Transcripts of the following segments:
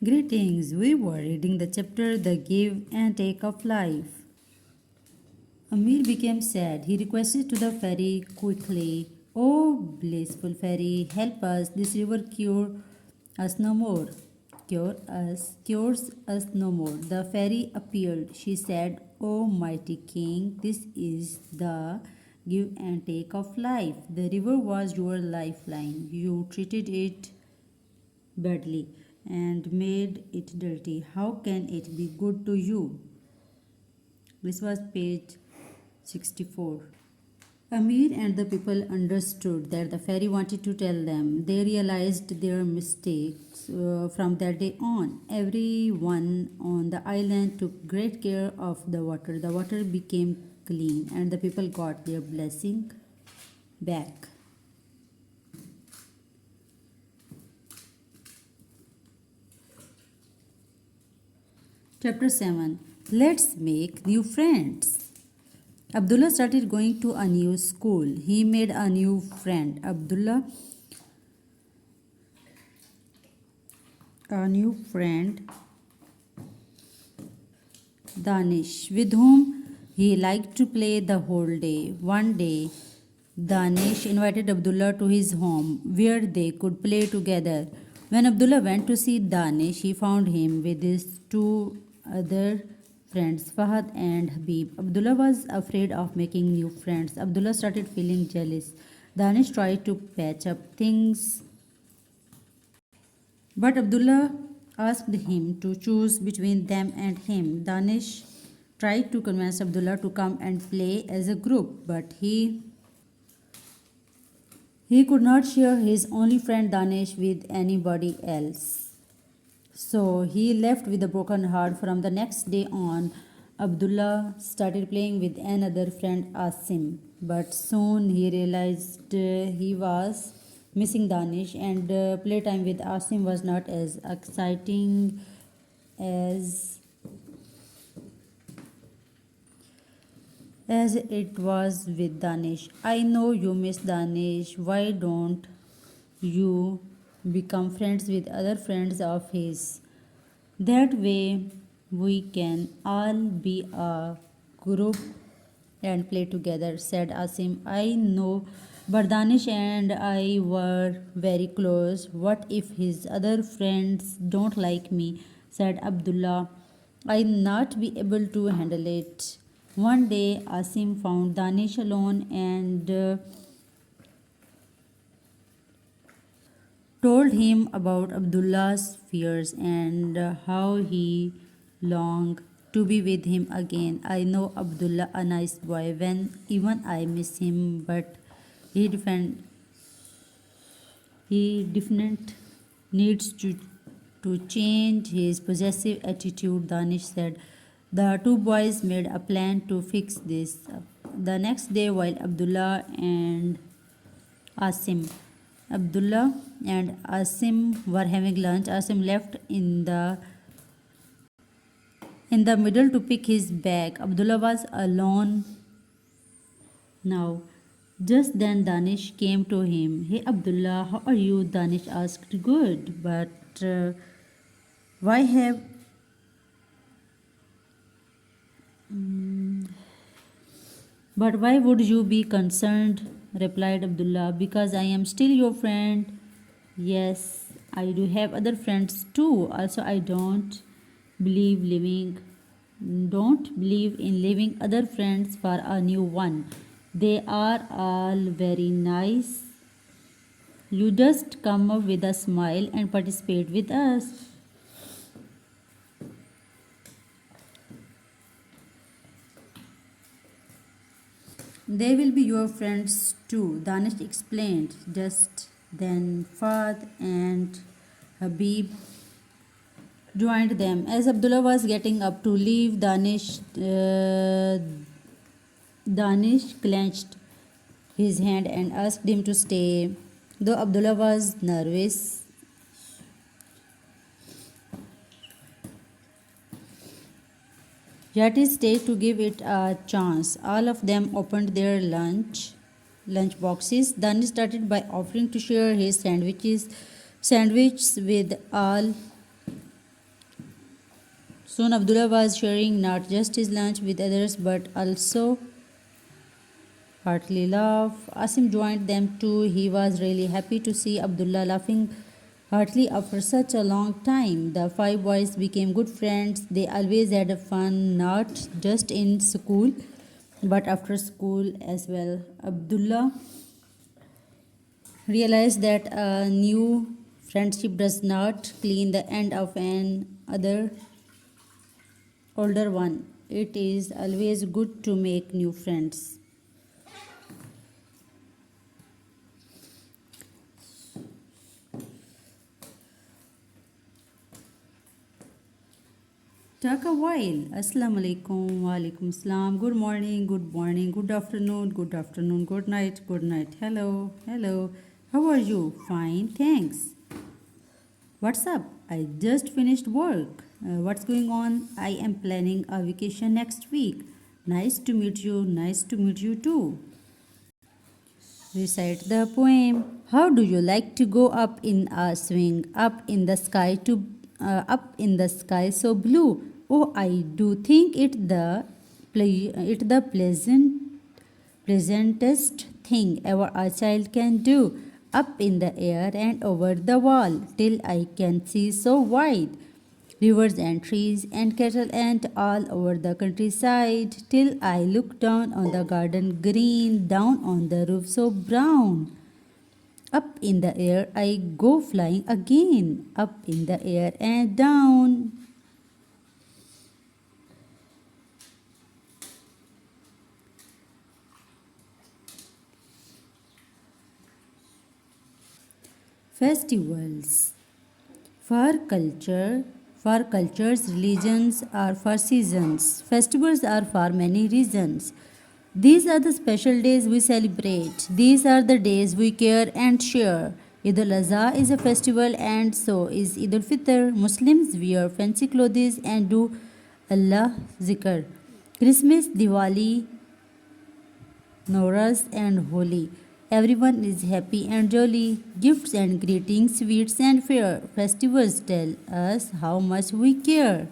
Greetings, we were reading the chapter The Give and Take of Life. Amir became sad. He requested to the fairy quickly, "Oh, blissful fairy, help us. This river us no more. Cures us no more." The fairy appeared. She said, "Oh, mighty king, this is the give and take of life. The river was your lifeline. You treated it badly and made it dirty. How can it be good to you?" This was page 64. Amir and the people understood that the fairy wanted to tell them. They realized their mistakes from that day on. Everyone on the island took great care of the water. The water became clean and the people got their blessing back. Chapter 7. Let's make new friends. Abdullah started going to a new school. He made a new friend. A new friend, Danish, with whom he liked to play the whole day. One day, Danish invited Abdullah to his home where they could play together. When Abdullah went to see Danish, he found him with his two other friends, Fahad and Habib. Abdullah was afraid of making new friends. Abdullah started feeling jealous. Danish tried to patch up things, but Abdullah asked him to choose between them and him. Danish tried to convince Abdullah to come and play as a group, but he could not share his only friend Danish with anybody else. So he left with a broken heart. From the next day on, Abdullah started playing with another friend, Asim. But soon he realized he was missing Danish, and playtime with Asim was not as exciting as it was with Danish. "I know you miss Danish. Why don't you become friends with other friends of his? That way we can all be a group and play together," said Asim. "I know, but Danish and I were very close. What if his other friends don't like me?" said Abdullah. "I'll not be able to handle it." One day, Asim found Danish alone and told him about Abdullah's fears and how he longed to be with him again. "I know Abdullah a nice boy when even I miss him, but he definitely needs to change his possessive attitude," Danish said. The two boys made a plan to fix this. The next day, while Abdullah and Asim were having lunch, Asim left in the middle to pick his bag. Abdullah was alone now. Just then Danish came to him. "Hey Abdullah, how are you?" Danish asked. "Good, but why have But why would you be concerned?" replied Abdullah. "Because I am still your friend." "Yes, I do have other friends too. Also, I don't believe in leaving other friends for a new one. They are all very nice. You just come up with a smile and participate with us." "They will be your friends too," Danish explained. Just then Fahd and Habib joined them. As Abdullah was getting up to leave, Danish clenched his hand and asked him to stay. Though Abdullah was nervous, yet he stayed to give it a chance. All of them opened their lunch boxes. Danish started by offering to share his sandwiches with all Soon Abdullah was sharing not just his lunch with others but also heartily laugh. Asim joined them too. He was really happy to see Abdullah laughing heartily after such a long time. The five boys became good friends. They always had fun, not just in school but after school as well. Abdullah realized that a new friendship does not clean the end of an other older one. It is always good to make new friends. Talk a while. Assalamu alaikum, wa alaikum assalam. Good morning, good afternoon, good night, good night. Hello, hello. How are you? Fine, thanks. What's up? I just finished work. What's going on? I am planning a vacation next week. Nice to meet you. Nice to meet you too. Recite the poem. How do you like to go up in a swing, up in the sky so blue? Oh, I do think it the pleasantest thing ever a child can do. Up in the air and over the wall till I can see so wide. Rivers and trees and cattle and all over the countryside till I look down on the garden green, down on the roof so brown. Up in the air I go flying again, up in the air and down. Festivals. For culture, for cultures, religions are for seasons. Festivals are for many reasons. These are the special days we celebrate. These are the days we care and share. Eid al-Azha is a festival and so is Eid al-Fitr. Muslims wear fancy clothes and do Allah zikr. Christmas, Diwali, Nowruz and Holi. Everyone is happy and jolly. Gifts and greetings, sweets and fair. Festivals tell us how much we care.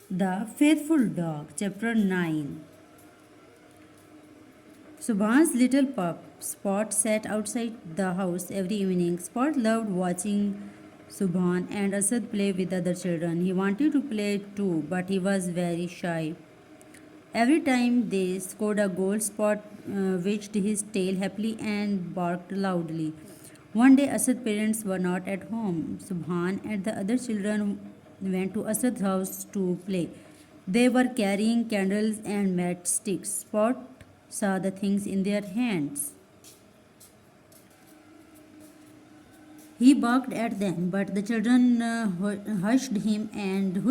The Faithful Dog, Chapter 9. Subhan's little pup, Spot, sat outside the house every evening. Spot loved watching Subhan and Asad play with other children. He wanted to play too, but he was very shy. Every time they scored a goal, Spot waged his tail happily and barked loudly. One day, Asad's parents were not at home. Subhan and the other children went to Asad's house to play. They were carrying candles and matchsticks. Spot saw the things in their hands. He barked at them, but the children hushed him and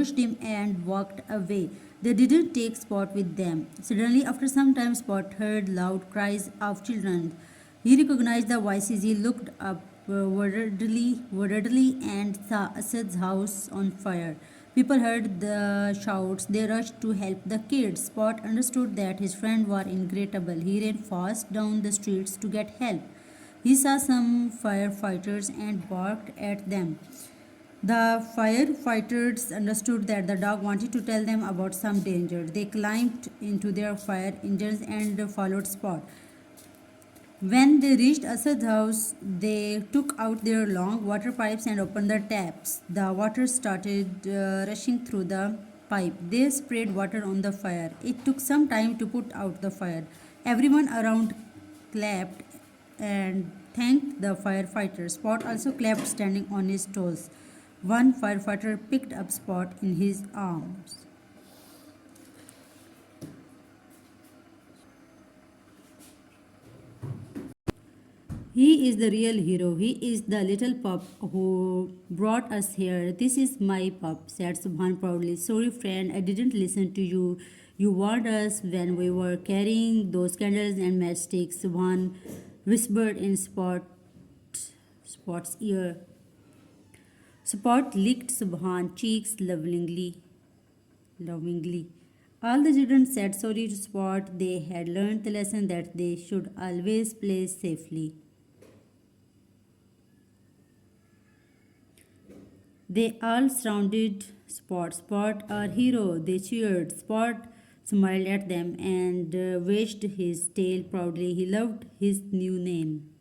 walked away. They didn't take Spot with them. Suddenly, after some time, Spot heard loud cries of children. He recognized the voices. He looked up worriedly and saw Asad's house on fire. People heard the shouts. They rushed to help the kids. Spot understood that his friends were in great trouble. He ran fast down the streets to get help. He saw some firefighters and barked at them. The firefighters understood that the dog wanted to tell them about some danger. They climbed into their fire engines and followed Spot. When they reached Asad's house, they took out their long water pipes and opened the taps. The water started rushing through the pipe. They sprayed water on the fire. It took some time to put out the fire. Everyone around clapped and thanked the firefighter. Spot also clapped, standing on his toes. One firefighter picked up Spot in his arms. He is the real hero. He is the little pup who brought us here. This is my pup, said Subhan proudly. Sorry, friend, I didn't listen to you. You warned us when we were carrying those candles and matchsticks. Subhan whispered in Spot's ear. Spot licked Subhan's cheeks lovingly. All the children said sorry to Spot. They had learned the lesson that they should always play safely. They all surrounded Spot. Spot, our hero. They cheered. Spot smiled at them and waved his tail proudly. He loved his new name.